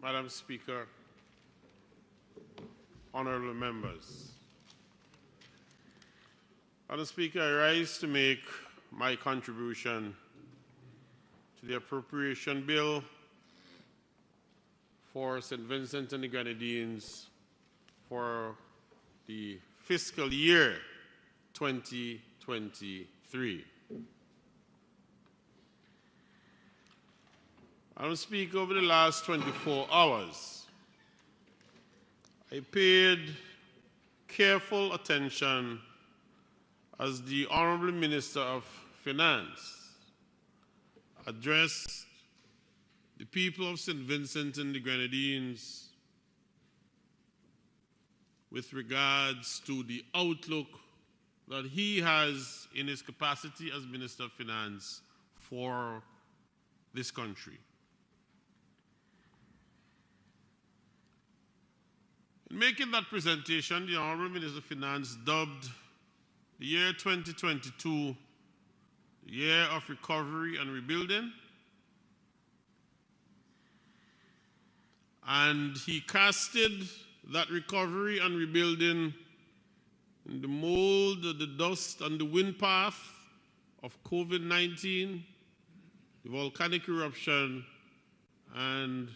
Madam Speaker, honorable members. Madam Speaker, I rise to make my contribution to the appropriation bill for St. Vincent and the Grenadines for the fiscal year 2023. Madam Speaker, over the last 24 hours, I paid careful attention as the Honorable Minister of Finance addressed the people of St. Vincent and the Grenadines with regards to the outlook that he has in his capacity as Minister of Finance for this country. In making that presentation, the Honorable Minister of Finance dubbed the year 2022 the year of recovery and rebuilding, and he casted that recovery and rebuilding in the mold, the dust, and the wind path of COVID-19, the volcanic eruption, and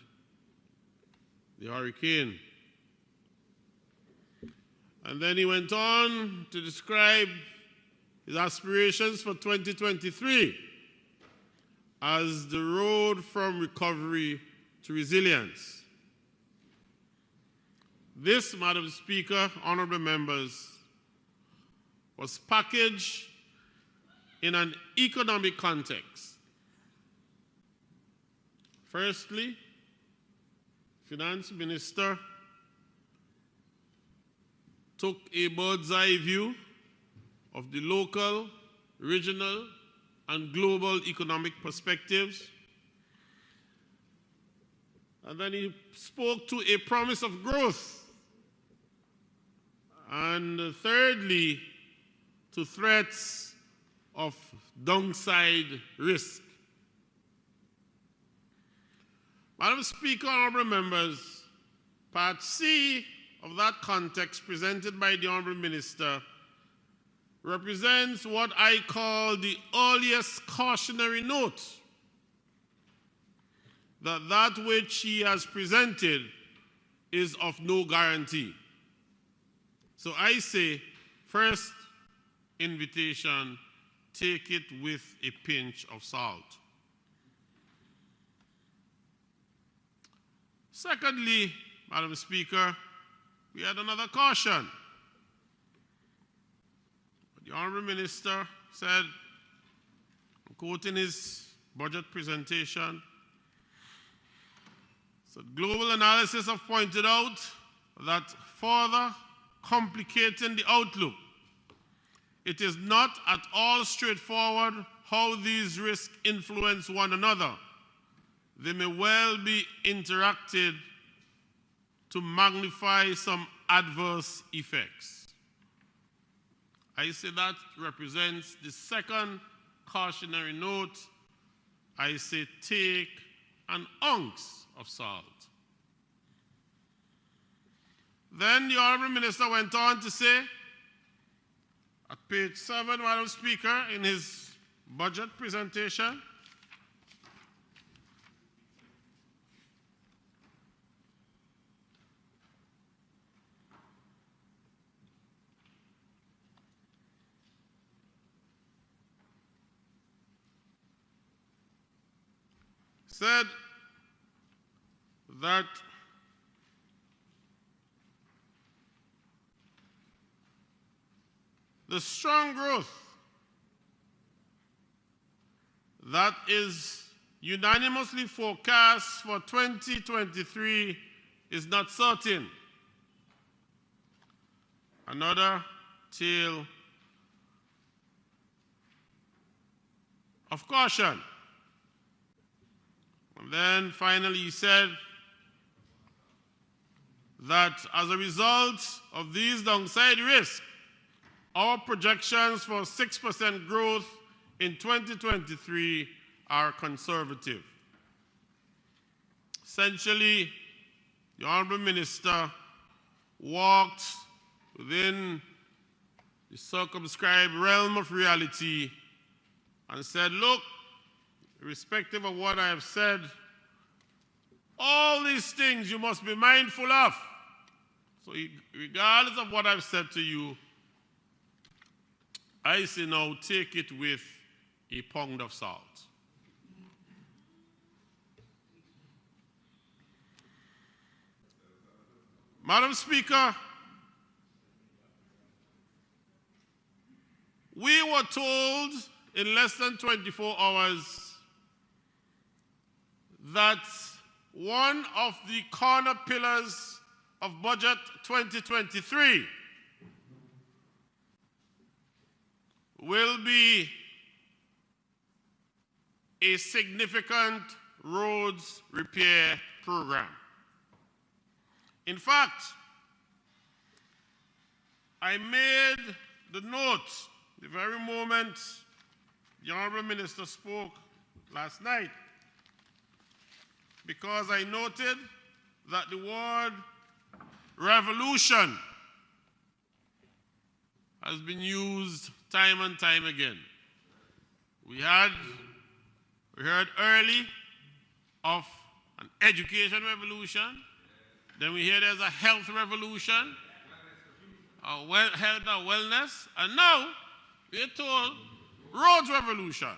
the hurricane. And then he went on to describe his aspirations for 2023 as the road from recovery to resilience. This, Madam Speaker, honorable members, was packaged in an economic context. Firstly, Finance Minister took a bird's eye view of the local, regional, and global economic perspectives. And then he spoke to a promise of growth. And thirdly, to threats of downside risk. Madam Speaker, honorable members, Part C of that context presented by the Honorable Minister represents what I call the earliest cautionary note that that which he has presented is of no guarantee. So I say, first invitation, take it with a pinch of salt. Secondly, Madam Speaker, we had another caution. The Honorable Minister said, I'm quoting his budget presentation, so global analysis have pointed out that further complicating the outlook, it is not at all straightforward how these risks influence one another. They may well be interacted to magnify some adverse effects. I say that represents the second cautionary note. I say take an ounce of salt. Then the Honorable Minister went on to say, at page 7, Madam Speaker, in his budget presentation, said that the strong growth that is unanimously forecast for 2023 is not certain. Another tale of caution. And then finally he said that as a result of these downside risks, our projections for 6% growth in 2023 are conservative. Essentially, the Honorable Minister walked within the circumscribed realm of reality and said, look, irrespective of what I have said, all these things you must be mindful of. So regardless of what I've said to you, I say now take it with a pound of salt. Madam Speaker, we were told in less than 24 hours that one of the corner pillars of Budget 2023 will be a significant roads repair program. In fact, I made the note the very moment the Honorable Minister spoke last night, because I noted that the word revolution has been used time and time again. We heard early of an education revolution, then we hear there's a health revolution, health and wellness, and now we're told roads revolution.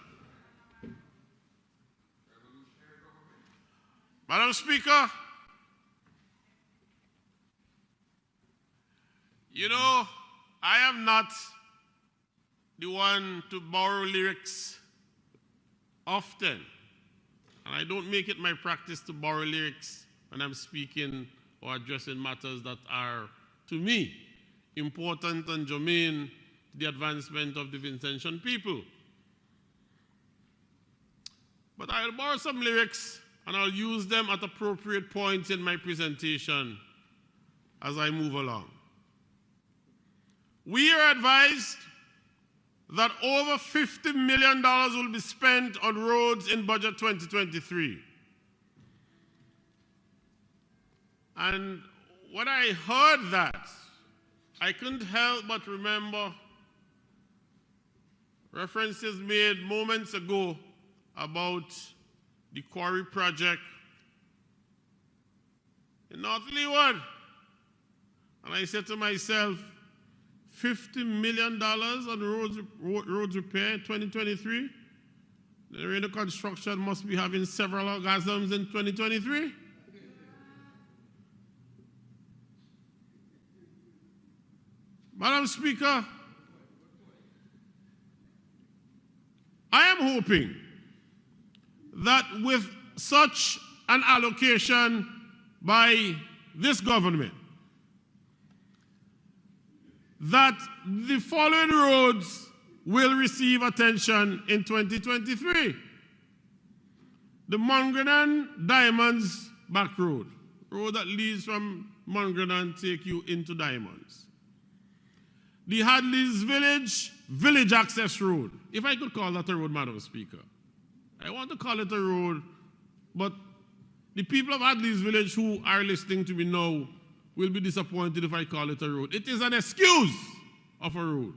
Madam Speaker, you know, I am not the one to borrow lyrics often, and I don't make it my practice to borrow lyrics when I'm speaking or addressing matters that are, to me, important and germane to the advancement of the Vincentian people. But I'll borrow some lyrics and I'll use them at appropriate points in my presentation as I move along. We are advised that over $50 million will be spent on roads in Budget 2023. And when I heard that, I couldn't help but remember references made moments ago about the quarry project in North Leeward. And I said to myself, $50 million on roads repair in 2023? The Laredo construction must be having several orgasms in 2023? Madam Speaker, I am hoping that with such an allocation by this government, that the following roads will receive attention in 2023. The Mongranan Diamonds Back Road that leads from Mongranan take you into Diamonds. The Hadley's Village Access Road, if I could call that a road, Madam Speaker. I want to call it a road, but the people of Hadley's Village who are listening to me now will be disappointed if I call it a road. It is an excuse of a road.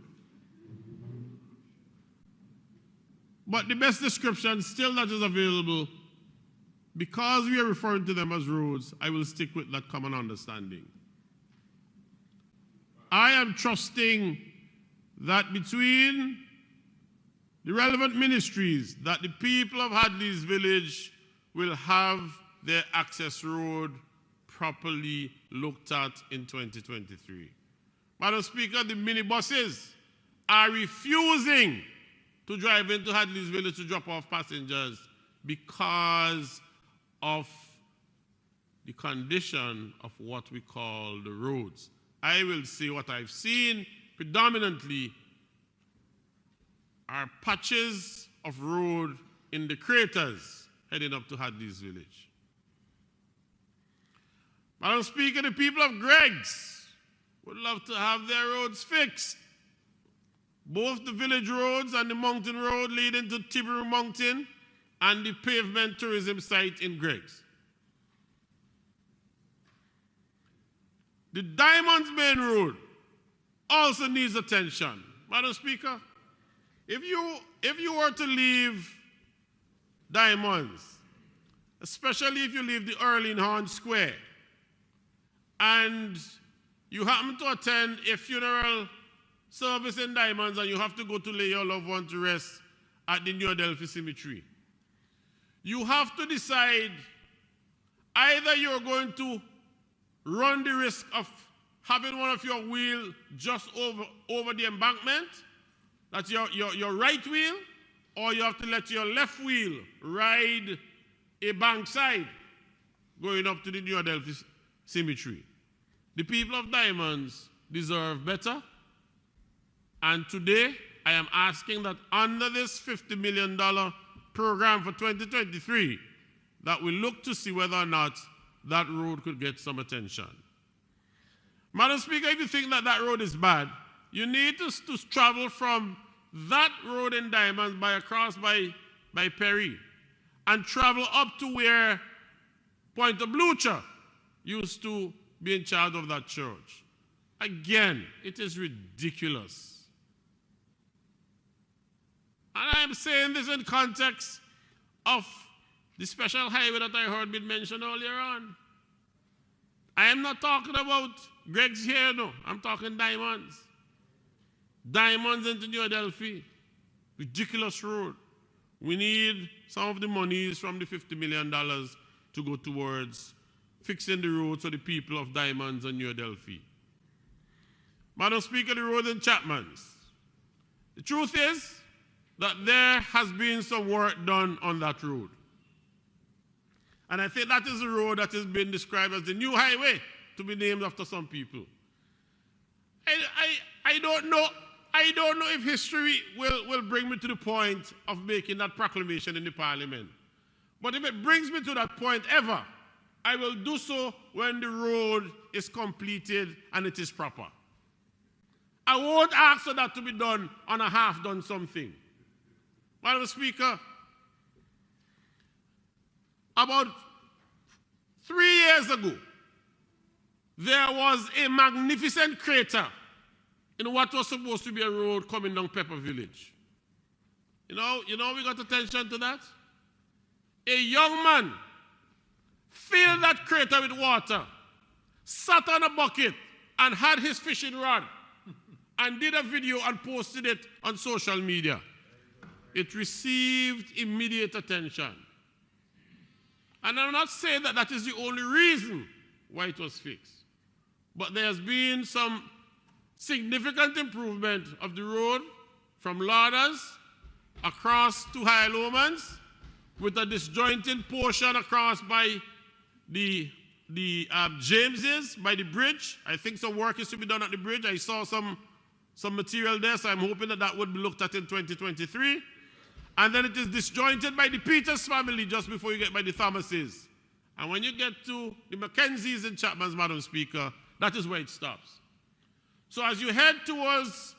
But the best description still that is available, because we are referring to them as roads, I will stick with that common understanding. I am trusting that between the relevant ministries, that the people of Hadley's Village will have their access road properly looked at in 2023. Madam Speaker, the minibuses are refusing to drive into Hadley's Village to drop off passengers because of the condition of what we call the roads. I will say what I've seen predominantly are patches of road in the craters heading up to Hadley's Village. Madam Speaker, the people of Greggs would love to have their roads fixed. Both the village roads and the mountain road leading to Tiburon Mountain and the pavement tourism site in Greggs. The Diamonds Main Road also needs attention. Madam Speaker, if you were to leave Diamonds, especially if you leave the Erlinghorn Square, and you happen to attend a funeral service in Diamonds and you have to go to lay your loved one to rest at the New Adelphi Cemetery, you have to decide either you're going to run the risk of having one of your wheel just over the embankment, that's your right wheel, or you have to let your left wheel ride a bankside going up to the New Adelphi Cemetery. The people of Diamonds deserve better. And today, I am asking that under this $50 million program for 2023, that we look to see whether or not that road could get some attention. Madam Speaker, if you think that that road is bad, you need to travel from that road in Diamonds across by Perry and travel up to where Point of Blucher used to be in charge of that church. Again, it is ridiculous. And I am saying this in context of the special highway that I heard being mentioned earlier on. I am not talking about Greg's here, no. I'm talking Diamonds. Diamonds into New Adelphi. Ridiculous road. We need some of the monies from the $50 million to go towards fixing the roads for the people of Diamonds and New Adelphi. Madam Speaker, the road in Chapmans. The truth is that there has been some work done on that road. And I think that is a road that has been described as the new highway, to be named after some people. I don't know if history will bring me to the point of making that proclamation in the Parliament. But if it brings me to that point ever, I will do so when the road is completed and it is proper. I won't ask for that to be done on a half-done something. Madam Speaker, about 3 years ago, there was a magnificent crater in what was supposed to be a road coming down Pepper Village. You know we got attention to that? A young man filled that crater with water, sat on a bucket and had his fishing rod and did a video and posted it on social media. It received immediate attention. And I'm not saying that that is the only reason why it was fixed. But there has been some significant improvement of the road from Lauders across to High Lomans, with a disjointed portion across by the Jameses, by the bridge. I think some work is to be done at the bridge. I saw some material there, so I'm hoping that that would be looked at in 2023. And then it is disjointed by the Peters family just before you get by the Thomases. And when you get to the Mackenzies in Chapman's, Madam Speaker, that is where it stops. So as you head towards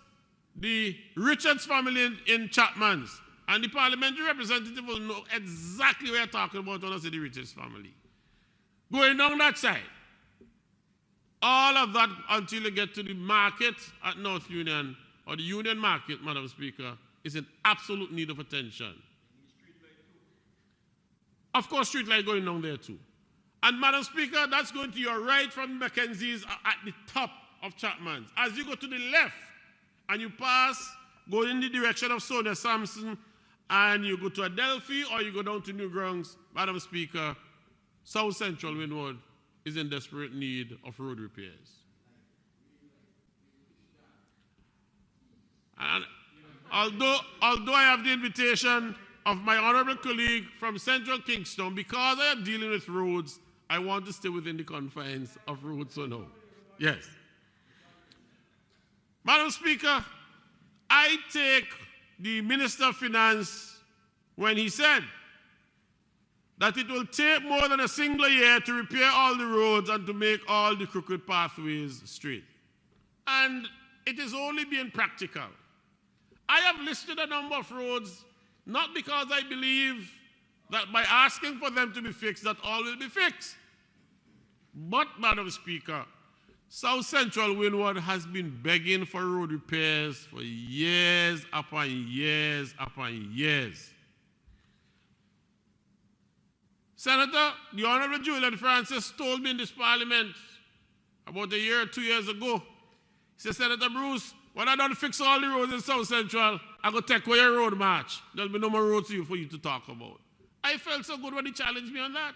the Richards family in Chapman's, and the parliamentary representative will know exactly what you're talking about when I say the Richards family. Going down that side, all of that until you get to the market at North Union, or the Union Market, Madam Speaker, is in absolute need of attention. Of course, street light going down there too. And Madam Speaker, that's going to your right from Mackenzie's at the top of Chapman's. As you go to the left and you pass, go in the direction of Sonia Sampson, and you go to Adelphi or you go down to Newgrounds, Madam Speaker, South Central Windward is in desperate need of road repairs. And although I have the invitation of my honorable colleague from Central Kingston, because I am dealing with roads, I want to stay within the confines of roads, so no. Yes. Madam Speaker, I take the Minister of Finance when he said that it will take more than a single year to repair all the roads and to make all the crooked pathways straight. And it is only being practical. I have listed a number of roads, not because I believe that by asking for them to be fixed, that all will be fixed. But, Madam Speaker, South Central Windward has been begging for road repairs for years upon years upon years. Senator, the Honorable Julian Francis told me in this parliament about a year or 2 years ago, he said, Senator Bruce, when I don't fix all the roads in South Central, I go take away your road march. There'll be no more roads for you to talk about. I felt so good when he challenged me on that.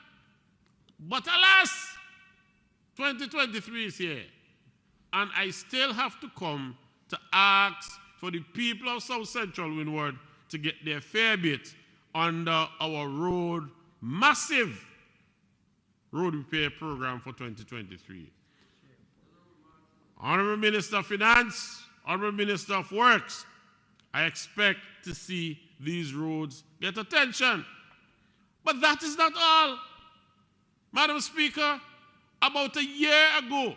But alas, 2023 is here. And I still have to come to ask for the people of South Central Windward to get their fair bit under our massive road repair program for 2023. Honorable Minister of Finance, Honorable Minister of Works, I expect to see these roads get attention. But that is not all. Madam Speaker, about a year ago,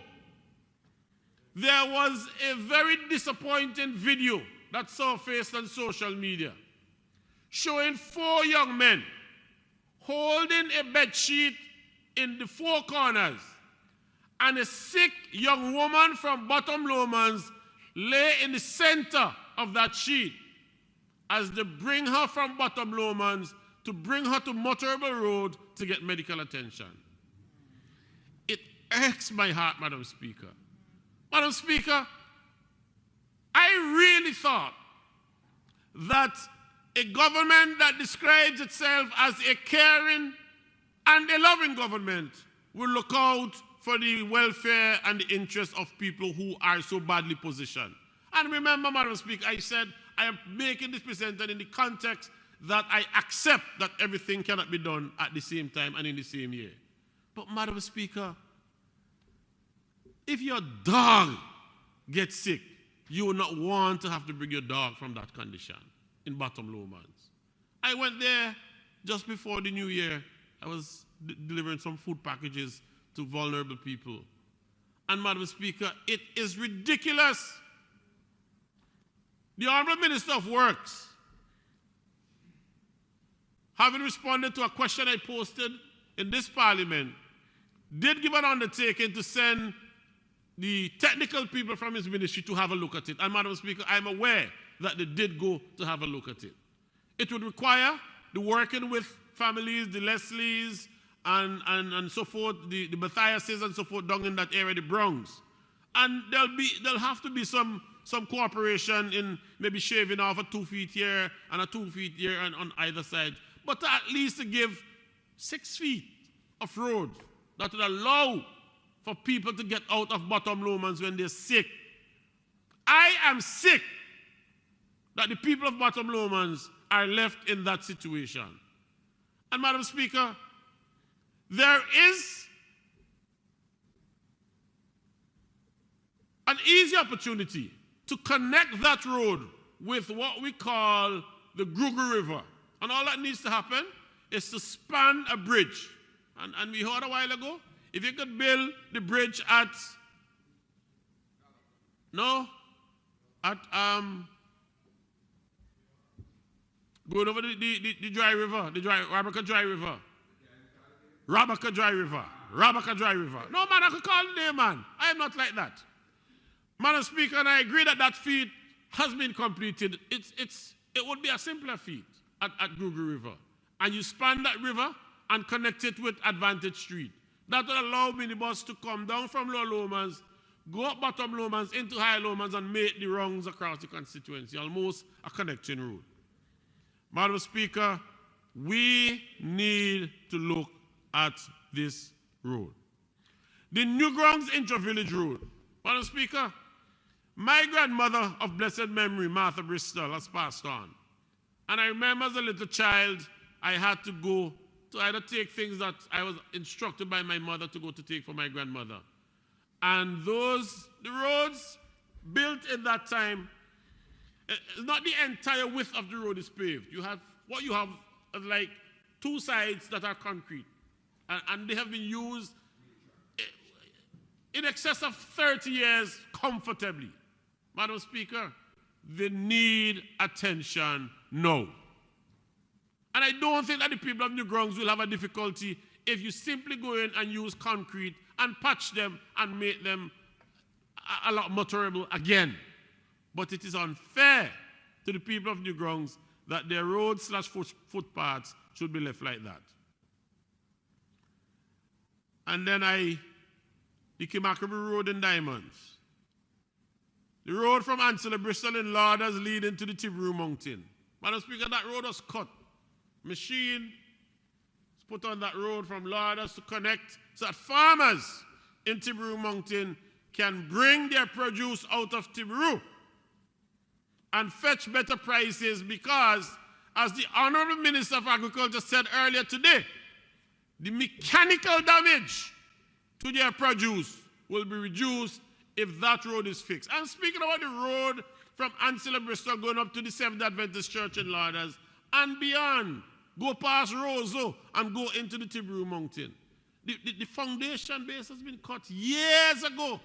there was a very disappointing video that surfaced on social media showing 4 young men holding a bedsheet in the 4 corners, and a sick young woman from Bottom Lomans lay in the center of that sheet as they bring her from Bottom Lomans to bring her to Motorable Road to get medical attention. It irks my heart, Madam Speaker. Madam Speaker, I really thought that a government that describes itself as a caring and a loving government will look out for the welfare and the interests of people who are so badly positioned. And remember, Madam Speaker, I said I am making this presentation in the context that I accept that everything cannot be done at the same time and in the same year. But Madam Speaker, if your dog gets sick, you will not want to have to bring your dog from that condition in Bottom Lomans. I went there just before the new year. I was delivering some food packages to vulnerable people. And Madam Speaker, it is ridiculous. The Honorable Minister of Works, having responded to a question I posted in this parliament, did give an undertaking to send the technical people from his ministry to have a look at it. And Madam Speaker, I'm aware that they did go to have a look at it. It would require the working with families, the Leslies, and so forth, the Matthiases and so forth down in that area, the Bronx. And there'll have to be some cooperation in maybe shaving off a 2 feet here and a 2 feet here and on either side. But at least to give 6 feet of road that would allow for people to get out of Bottom Lomans when they're sick. I am sick that the people of Bottom Lomans are left in that situation. And Madam Speaker, there is an easy opportunity to connect that road with what we call the Gruger River. And all that needs to happen is to span a bridge. And we heard a while ago, if you could build the bridge at going over the dry river, Rabaka Dry River. Rabaka Dry River. Rabaka Dry River. No, man, I could call the name, man. I am not like that. Madam Speaker, and I agree that that feat has been completed. It would be a simpler feat at Gruger River. And you span that river and connect it with Advantage Street. That will allow minibus to come down from Lower Lomans, go up Bottom Lomans into High Lomans and make the rounds across the constituency, almost a connecting road. Madam Speaker, we need to look at this road. The Newgrounds Intra-Village Road. Madam Speaker, my grandmother of blessed memory, Martha Bristol, has passed on. And I remember as a little child, I had to go to either take things that I was instructed by my mother to go to take for my grandmother. And the roads built in that time, not the entire width of the road is paved. You have like 2 sides that are concrete. And they have been used in excess of 30 years comfortably. Madam Speaker, they need attention now. And I don't think that the people of Newgrounds will have a difficulty if you simply go in and use concrete and patch them and make them a lot motorable again. But it is unfair to the people of Newgrounds that their roads / footpaths should be left like that. And then the Kimakaboo Road in Diamonds. The road from Ancilla Bristol in Lauders leading to the Tibroo Mountain. Madam Speaker, that road was cut. Machine was put on that road from Lauders to connect so that farmers in Tibroo Mountain can bring their produce out of Tibroo and fetch better prices because, as the Honorable Minister of Agriculture said earlier today, the mechanical damage to their produce will be reduced if that road is fixed. I'm speaking about the road from Ancilla Bristol going up to the Seventh Adventist Church in Lauders and beyond. Go past Roseau and go into the Tibroo Mountain. The foundation base has been cut years ago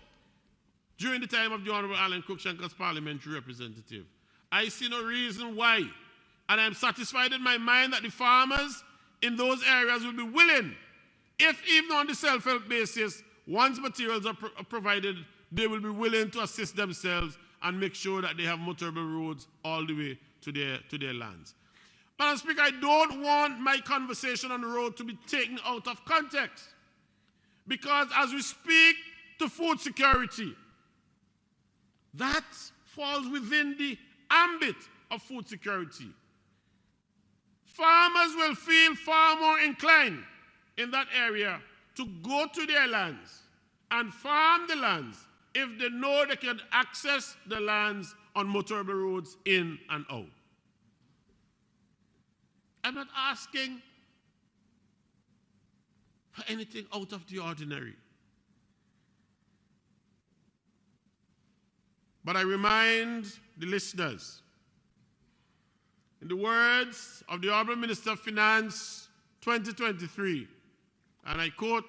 during the time of the Honorable Alan Cruikshank as parliamentary representative. I see no reason why, and I'm satisfied in my mind that the farmers in those areas will be willing, if even on the self-help basis, once materials are provided, they will be willing to assist themselves and make sure that they have motorable roads all the way to their lands. Madam Speaker, I don't want my conversation on the road to be taken out of context, because as we speak to food security, that falls within the ambit of food security. Farmers will feel far more inclined in that area to go to their lands and farm the lands if they know they can access the lands on motorable roads in and out. I'm not asking for anything out of the ordinary. But I remind the listeners, in the words of the Honorable Minister of Finance 2023, and I quote,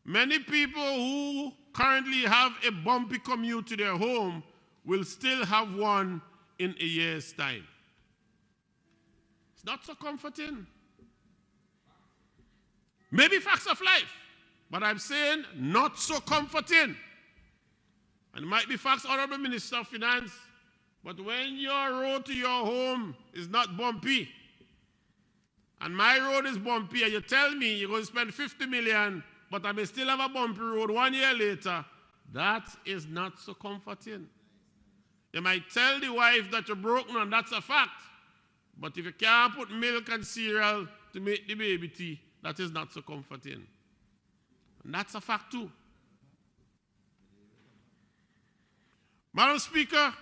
"Many people who currently have a bumpy commute to their home will still have one in a year's time." It's not so comforting. Maybe facts of life, but I'm saying not so comforting. And it might be facts, Honorable Minister of Finance, but when your road to your home is not bumpy, and my road is bumpy, and you tell me you're going to spend 50 million, but I may still have a bumpy road 1 year later, that is not so comforting. You might tell the wife that you're broken, and that's a fact. But if you can't put milk and cereal to make the baby tea, that is not so comforting. And that's a fact too. Madam Speaker,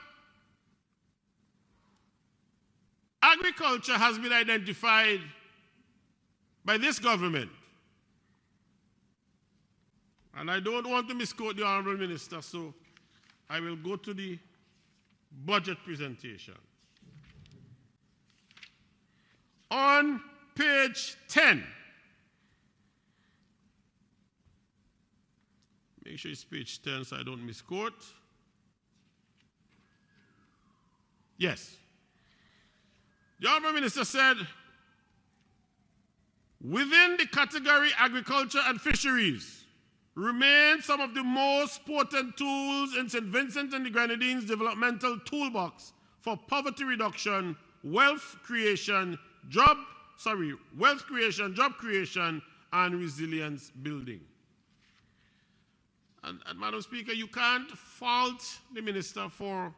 agriculture has been identified by this government. And I don't want to misquote the Honorable Minister, so I will go to the budget presentation. On page 10, make sure it's page 10 so I don't misquote. Yes. The Honorable Minister said, within the category agriculture and fisheries, remain some of the most potent tools in St. Vincent and the Grenadines' developmental toolbox for poverty reduction, wealth creation, job creation, and resilience building. And Madam Speaker, you can't fault the minister for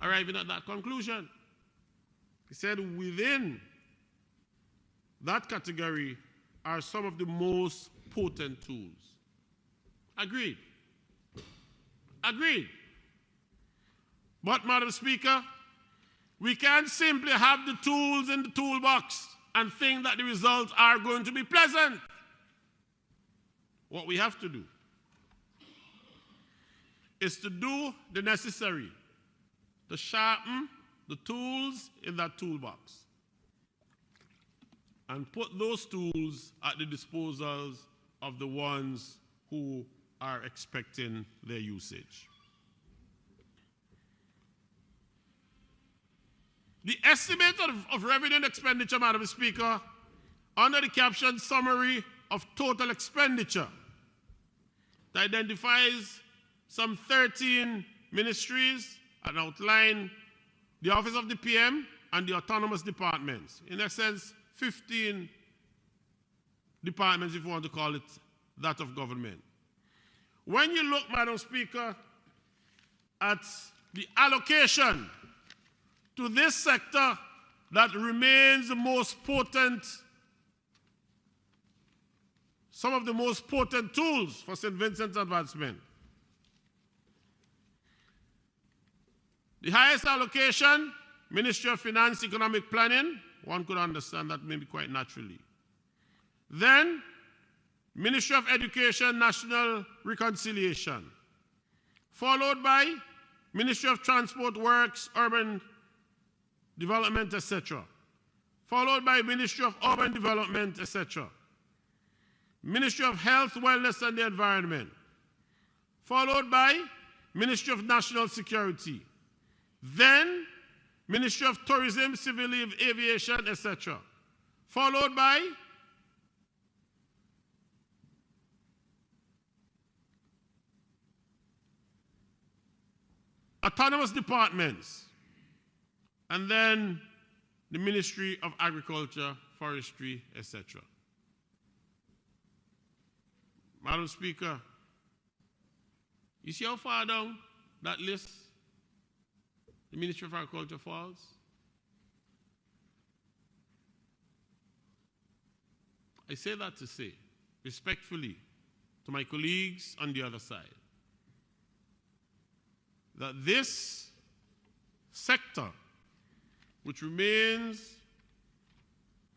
arriving at that conclusion. He said within that category are some of the most potent tools. Agreed. Agreed. But, Madam Speaker, we can't simply have the tools in the toolbox and think that the results are going to be pleasant. What we have to do is to do the necessary to sharpen the tools in that toolbox and put those tools at the disposals of the ones who are expecting their usage. The estimate of revenue and expenditure, Madam Speaker, under the caption Summary of Total Expenditure, that identifies some 13 ministries and outline the Office of the PM and the autonomous departments. In essence, 15 departments, if you want to call it that of government. When you look, Madam Speaker, at the allocation to this sector that remains the most potent, some of the most potent tools for St. Vincent's advancement. The highest allocation, Ministry of Finance, Economic Planning, one could understand that maybe quite naturally. Then, Ministry of Education, National Reconciliation, followed by Ministry of Transport, Works, Urban Development, etc., followed by Ministry of Urban Development, etc., Ministry of Health, Wellness and the Environment, followed by Ministry of National Security, then Ministry of Tourism, Civil Aviation, etc., followed by autonomous departments, and then the Ministry of Agriculture, Forestry, etc. Madam Speaker, you see how far down that list the Ministry of Agriculture falls? I say that to say, respectfully, to my colleagues on the other side, that this sector, which remains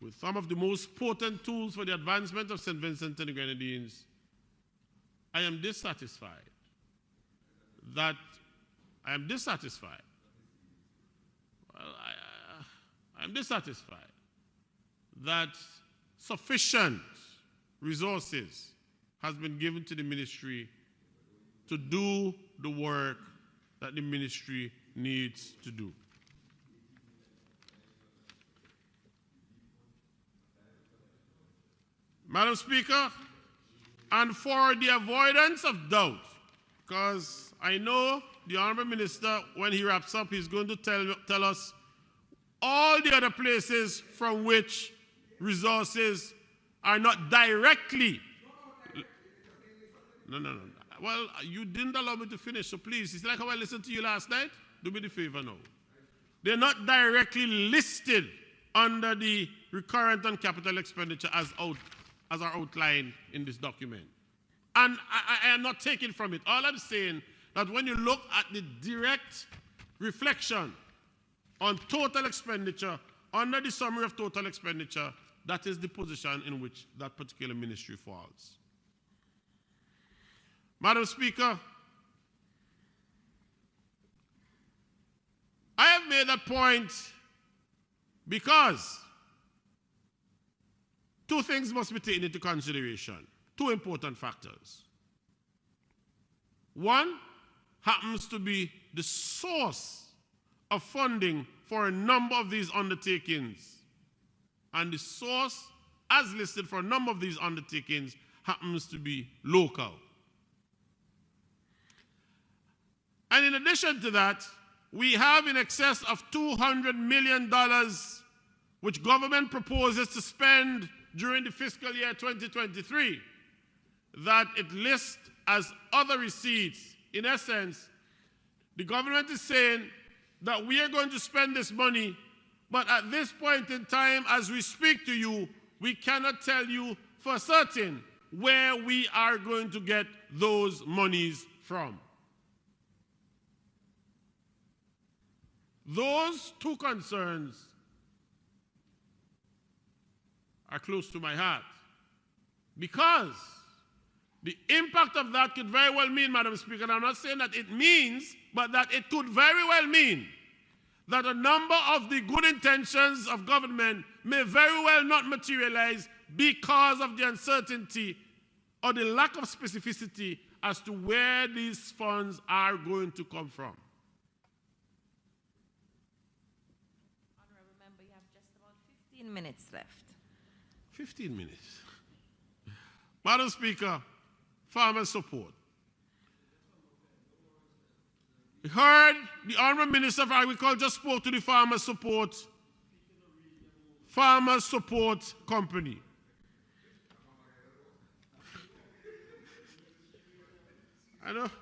with some of the most potent tools for the advancement of St. Vincent and the Grenadines, I am dissatisfied that I'm dissatisfied that sufficient resources has been given to the ministry to do the work that the ministry needs to do. Madam Speaker, and for the avoidance of doubt, because I know the Honourable Minister, when he wraps up, he's going to tell us all the other places from which resources are not directly. No. Well, you didn't allow me to finish, so please, it's like how I listened to you last night. Do me the favor now. They're not directly listed under the recurrent and capital expenditure as are outlined in this document. And I am not taking from it. All I'm saying that when you look at the direct reflection on total expenditure, under the summary of total expenditure, that is the position in which that particular ministry falls. Madam Speaker, I have made that point because two things must be taken into consideration, two important factors. One happens to be the source of funding for a number of these undertakings. And the source, as listed for a number of these undertakings, happens to be local. And in addition to that, we have in excess of $200 million which government proposes to spend during the fiscal year 2023 that it lists as other receipts. In essence, the government is saying that we are going to spend this money, but at this point in time, as we speak to you, we cannot tell you for certain where we are going to get those monies from. Those two concerns are close to my heart because the impact of that could very well mean, Madam Speaker, and I'm not saying that it means, but that it could very well mean that a number of the good intentions of government may very well not materialize because of the uncertainty or the lack of specificity as to where these funds are going to come from. Honourable Member, you have just about 15 minutes left. 15 minutes. Madam Speaker, farmer support. We heard the Honorable Minister of Agriculture spoke to the Farmers Support Company. I don't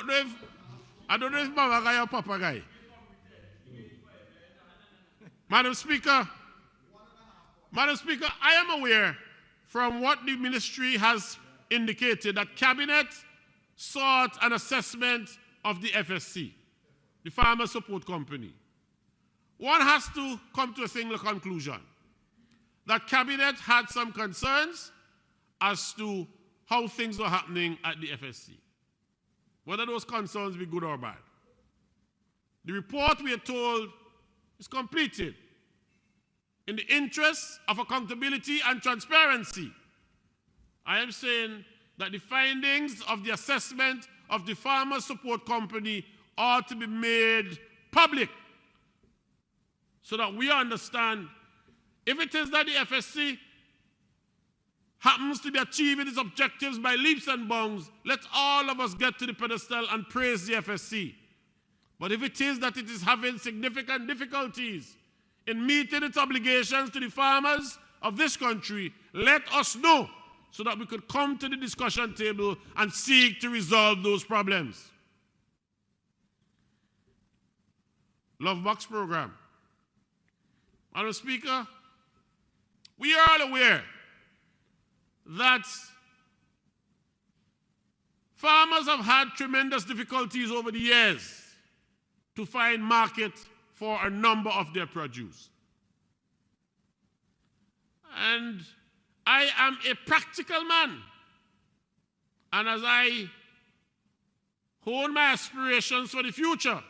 know if Mama Guy or Papa Guy. Madam Speaker, I am aware from what the ministry has indicated that Cabinet sought an assessment of the FSC, the Farmer Support Company. One has to come to a single conclusion, that Cabinet had some concerns as to how things were happening at the FSC, whether those concerns be good or bad. The report, we are told, is completed in the interests of accountability and transparency. I am saying that the findings of the assessment of the Farmer Support Company ought to be made public so that we understand if it is that the FSC happens to be achieving its objectives by leaps and bounds, let all of us get to the pedestal and praise the FSC. But if it is that it is having significant difficulties in meeting its obligations to the farmers of this country, let us know so that we could come to the discussion table and seek to resolve those problems. Love Box program. Madam Speaker, we are all aware that farmers have had tremendous difficulties over the years to find market for a number of their produce. And I am a practical man. And as I hone my aspirations for the future,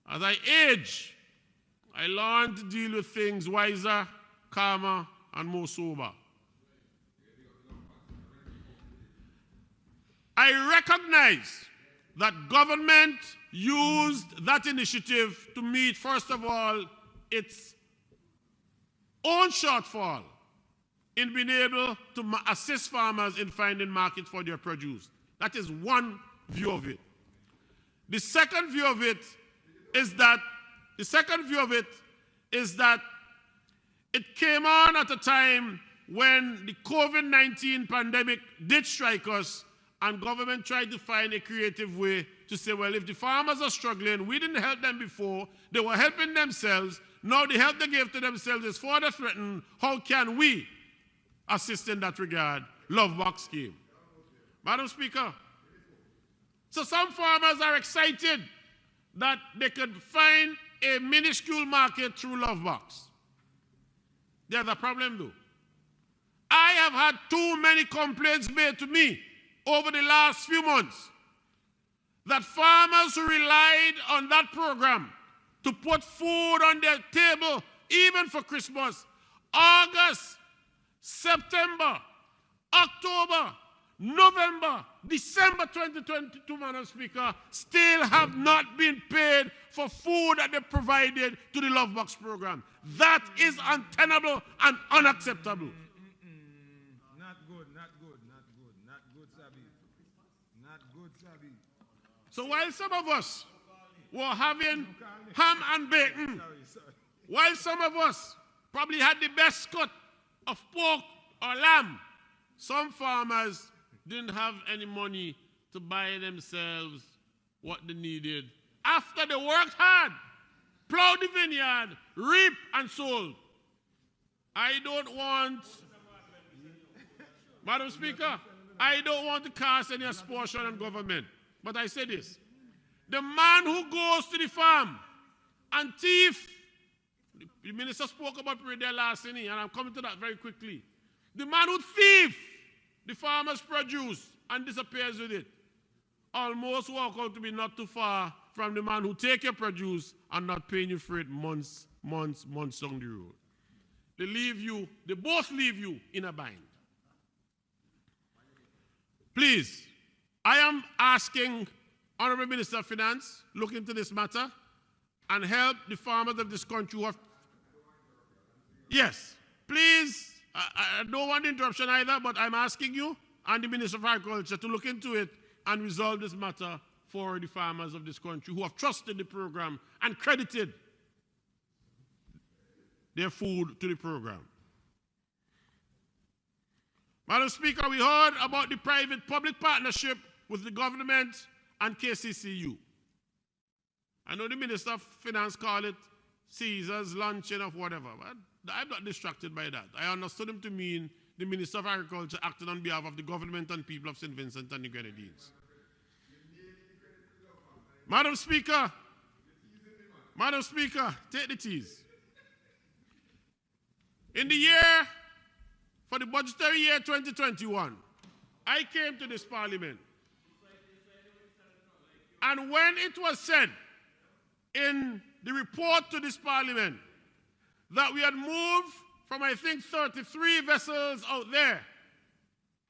as I age, I learn to deal with things wiser, calmer, and more sober. I recognize that government used that initiative to meet, first of all, its own shortfall in being able to assist farmers in finding markets for their produce. That is one view of it. The second view of it is that it came on at a time when the COVID-19 pandemic did strike us, and government tried to find a creative way to say, well, if the farmers are struggling, we didn't help them before, they were helping themselves, now the help they gave to themselves is further threatened, how can we assist in that regard? Love Box scheme. Madam Speaker, so some farmers are excited that they could find a minuscule market through Love Box. There's a problem though. I have had too many complaints made to me over the last few months that farmers who relied on that program to put food on their table, even for Christmas, August, September, October, November, December 2022, Madam Speaker, still have not been paid for food that they provided to the Love Box program. That is untenable and unacceptable. Not good, Sabi. Not good, Sabi. So while some of us were having ham and bacon, while some of us probably had the best cut of pork or lamb, some farmers didn't have any money to buy themselves what they needed after they worked hard, plowed the vineyard, reaped and sold. I don't want, Madam Speaker, I don't want to cast any aspersion on government, but I say this. The man who goes to the farm and thief, the minister spoke about Pereira last evening, and I'm coming to that very quickly. The man who thief the farmer's produce and disappears with it almost work out to be not too far from the man who take your produce and not paying you for it months down the road. They both leave you in a bind. Please, I am asking Honorable Minister of Finance, look into this matter and help the farmers of this country who have... Yes, please, I don't want interruption either, but I'm asking you and the Minister of Agriculture to look into it and resolve this matter for the farmers of this country who have trusted the program and credited their food to the program. Madam Speaker, we heard about the private-public partnership with the government and KCCU. I know the Minister of Finance called it Caesar's luncheon of whatever, but I'm not distracted by that. I understood him to mean the Minister of Agriculture acting on behalf of the government and people of St. Vincent and the Grenadines. Madam Speaker, take the tease. In the year, for the budgetary year 2021, I came to this parliament. And when it was said in the report to this parliament that we had moved from, I think, 33 vessels out there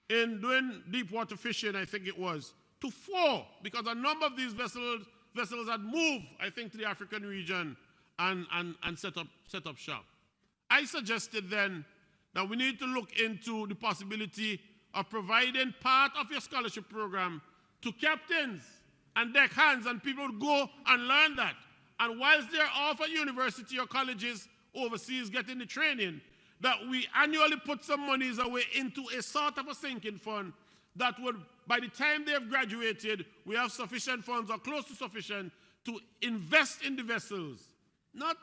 in doing deep water fishing, I think it was, to 4, because a number of these vessels had moved, I think, to the African region and set up shop. I suggested then that we need to look into the possibility of providing part of your scholarship program to captains and deckhands, and people would go and learn that. And whilst they're off at university or colleges overseas getting the training, that we annually put some monies away into a sort of a sinking fund that would, by the time they have graduated, we have sufficient funds or close to sufficient to invest in the vessels. Not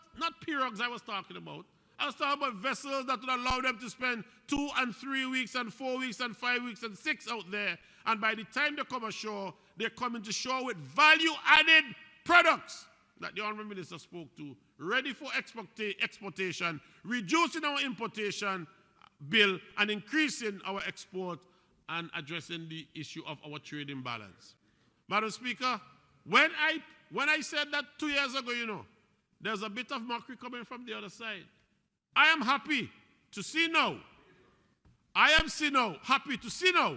pirogues I was talking about. I was talking about vessels that would allow them to spend 2 and 3 weeks and 4 weeks and 5 weeks and 6 out there. And by the time they come ashore, they're coming to shore with value-added products that the Honorable Minister spoke to, ready for exportation, reducing our importation bill and increasing our export and addressing the issue of our trade imbalance. Madam Speaker, when I said that 2 years ago, there's a bit of mockery coming from the other side. I am happy to see now, happy to see now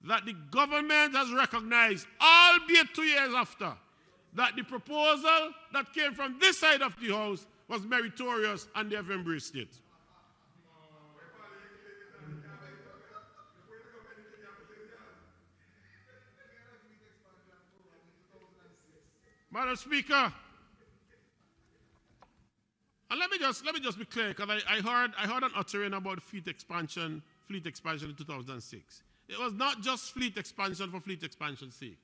that the government has recognized, albeit 2 years after, that the proposal that came from this side of the House was meritorious and they have embraced it. Madam Speaker, and let me just be clear, because I heard an uttering about fleet expansion in 2006. It was not just fleet expansion for fleet expansion's sake.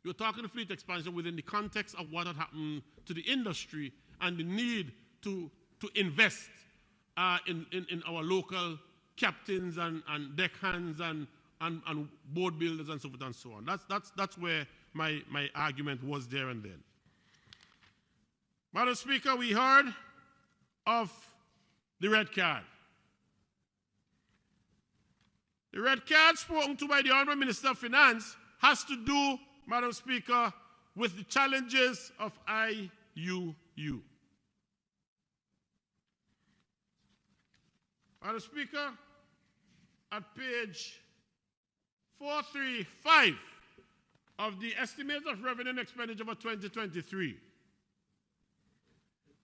We were talking fleet expansion within the context of what had happened to the industry and the need to invest in our local captains and deckhands and boat builders and so forth and so on. That's where my argument was there and then. Madam Speaker, we heard of the red card. The red card spoken to by the Honorable Minister of Finance has to do, Madam Speaker, with the challenges of IUU. Madam Speaker, at page 435 of the Estimate of Revenue and Expenditure for 2023,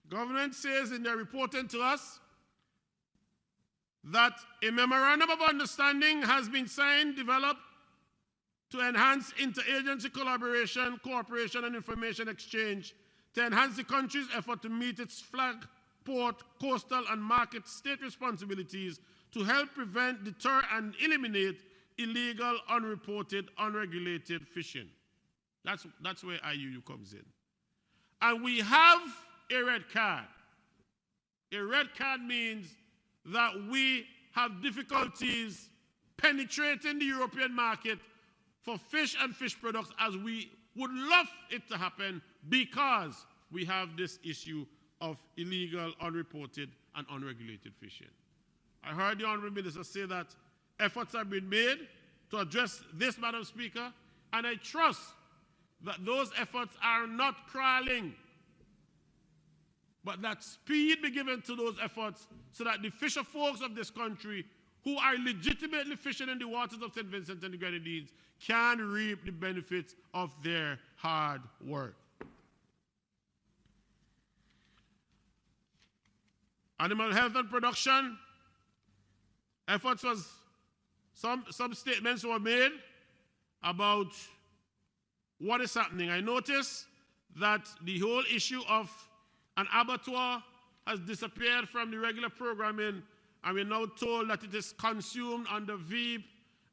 government says in their reporting to us that a memorandum of understanding has been signed, developed to enhance interagency collaboration, cooperation, and information exchange to enhance the country's effort to meet its flag, port, coastal, and market state responsibilities to help prevent, deter, and eliminate illegal, unreported, unregulated fishing. That's where IUU comes in. And we have a red card. A red card means that we have difficulties penetrating the European market for fish and fish products as we would love it to happen, because we have this issue of illegal, unreported, and unregulated fishing. I heard the Honorable Minister say that efforts have been made to address this, Madam Speaker, and I trust that those efforts are not crawling, but that speed be given to those efforts so that the fisher folks of this country who are legitimately fishing in the waters of St. Vincent and the Grenadines can reap the benefits of their hard work. Animal health and production, efforts was, some statements were made about what is happening. I notice that the whole issue of an abattoir has disappeared from the regular programming, and we're now told that it is consumed under VEEP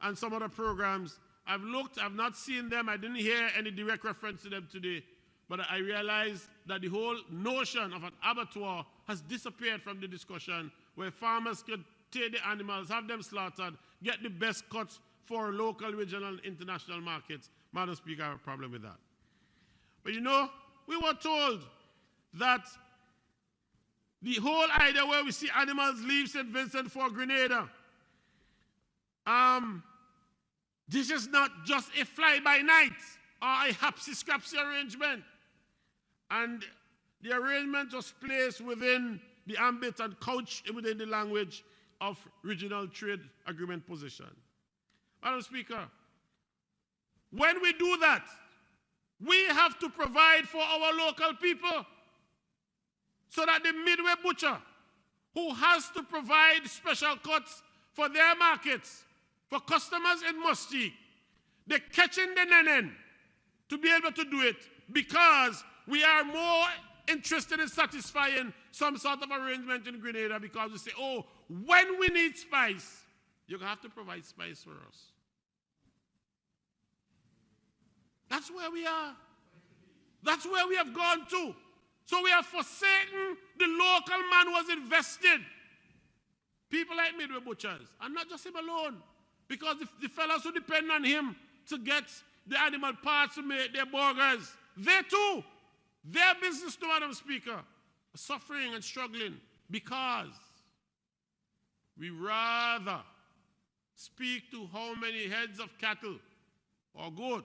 and some other programs. I've looked, I've not seen them, I didn't hear any direct reference to them today, but I realized that the whole notion of an abattoir has disappeared from the discussion, where farmers could take the animals, have them slaughtered, get the best cuts for local, regional, and international markets. Madam Speaker, I have a problem with that. But you know, we were told that the whole idea where we see animals leave St. Vincent for Grenada, this is not just a fly-by-night or a hapsy-scrapsy arrangement. And the arrangement was placed within the ambit and couched within the language of regional trade agreement position. Madam Speaker, when we do that, we have to provide for our local people so that the midway butcher, who has to provide special cuts for their markets, for customers in Mustique, they're catching the nenen to be able to do it, because we are more interested in satisfying some sort of arrangement in Grenada, because we say, oh, when we need spice, you have to provide spice for us. That's where we are. That's where we have gone to. So we have forsaken the local man who was invested. People like Midway Butchers, and not just him alone, because the fellows who depend on him to get the animal parts to make their burgers, they too, their business too, Madam Speaker, are suffering and struggling, because we rather speak to how many heads of cattle or goat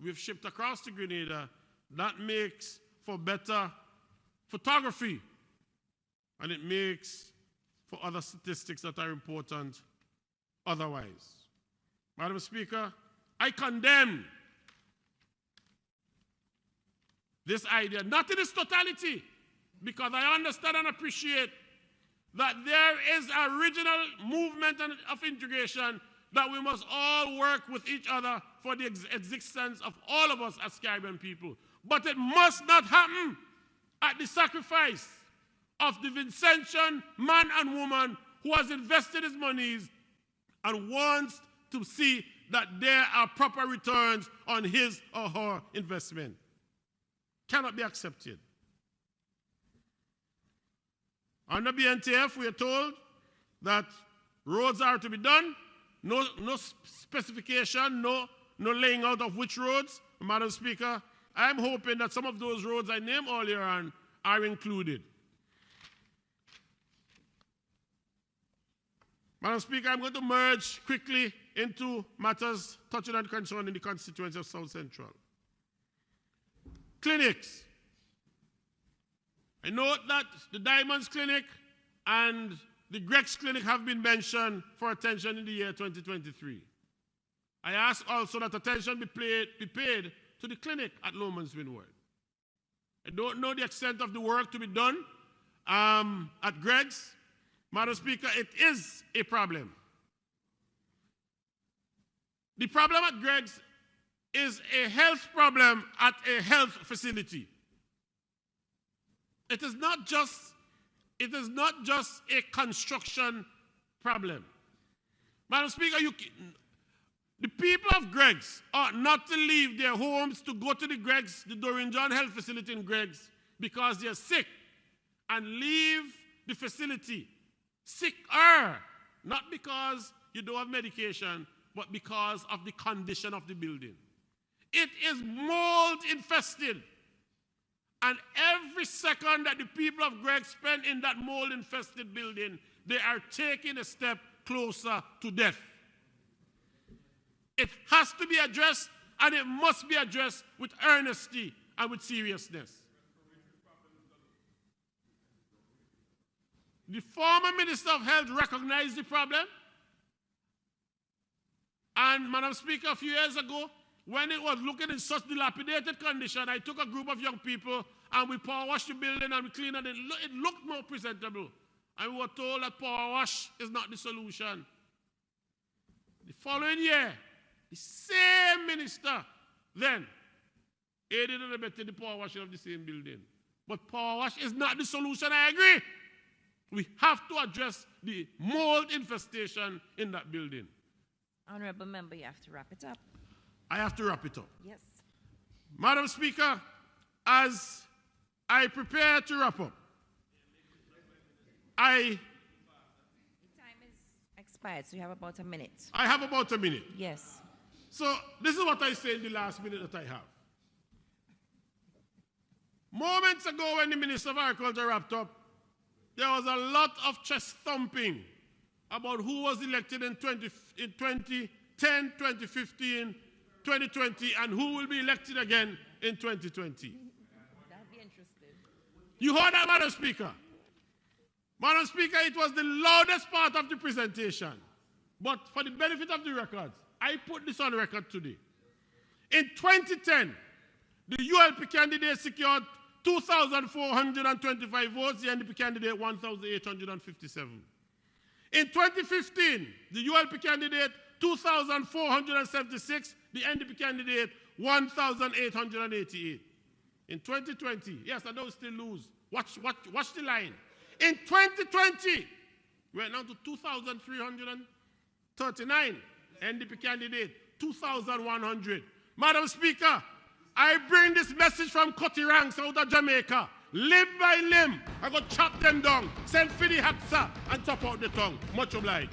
we've shipped across to Grenada. That makes for better photography, and it makes for other statistics that are important otherwise. Madam Speaker, I condemn this idea, not in its totality, because I understand and appreciate that there is a regional movement of integration, that we must all work with each other for the existence of all of us as Caribbean people. But it must not happen at the sacrifice of the Vincentian man and woman who has invested his monies and wants to see that there are proper returns on his or her investment. Cannot be accepted. Under BNTF, we are told that roads are to be done. No specification, no laying out of which roads. Madam Speaker, I'm hoping that some of those roads I named earlier on are included. Madam Speaker, I'm going to merge quickly into matters touching and concerning the constituency of South Central. Clinics. I note that the Diamonds Clinic and the Greg's Clinic have been mentioned for attention in the year 2023. I ask also that attention be paid to the clinic at Lomans Windward. I don't know the extent of the work to be done at Greg's. Madam Speaker, it is a problem. The problem at Greg's is a health problem at a health facility. It is not just a construction problem. Madam Speaker, the people of Greg's ought not to leave their homes to go to the Greg's, the Doreen John Health Facility in Greg's, because they're sick, and leave the facility sicker, not because you don't have medication, but because of the condition of the building. It is mold infested. And every second that the people of Greg's spend in that mold-infested building, they are taking a step closer to death. It has to be addressed, and it must be addressed with earnesty and with seriousness. The former Minister of Health recognized the problem. And, Madam Speaker, a few years ago, when it was looking in such dilapidated condition, I took a group of young people and we power washed the building and we cleaned it. It looked more presentable. And we were told that power wash is not the solution. The following year, the same minister then aided and abetted the power washing of the same building. But power wash is not the solution, I agree. We have to address the mold infestation in that building. Honorable member, you have to wrap it up. I have to wrap it up. Yes. Madam Speaker, as I prepare to wrap up, The time is expired, so you have about a minute. I have about a minute. Yes. So this is what I say in the last minute that I have. Moments ago when the Minister of Agriculture wrapped up, there was a lot of chest thumping about who was elected in 2010, 2015, 2020, and who will be elected again in 2020. That'd be interesting. You heard that, Madam Speaker? Madam Speaker, it was the loudest part of the presentation. But for the benefit of the records, I put this on record today. In 2010, the ULP candidate secured 2,425 votes, the NDP candidate 1,857. In 2015, the ULP candidate 2,476, the NDP candidate 1,888. In 2020, yes, I know we still lose. Watch the line. In 2020, we went down to 2,339. NDP candidate 2,100. Madam Speaker, I bring this message from Cutty Ranks out of Jamaica. Limb by limb, I go chop them down, send for the hacksaw and chop out the tongue. Much obliged.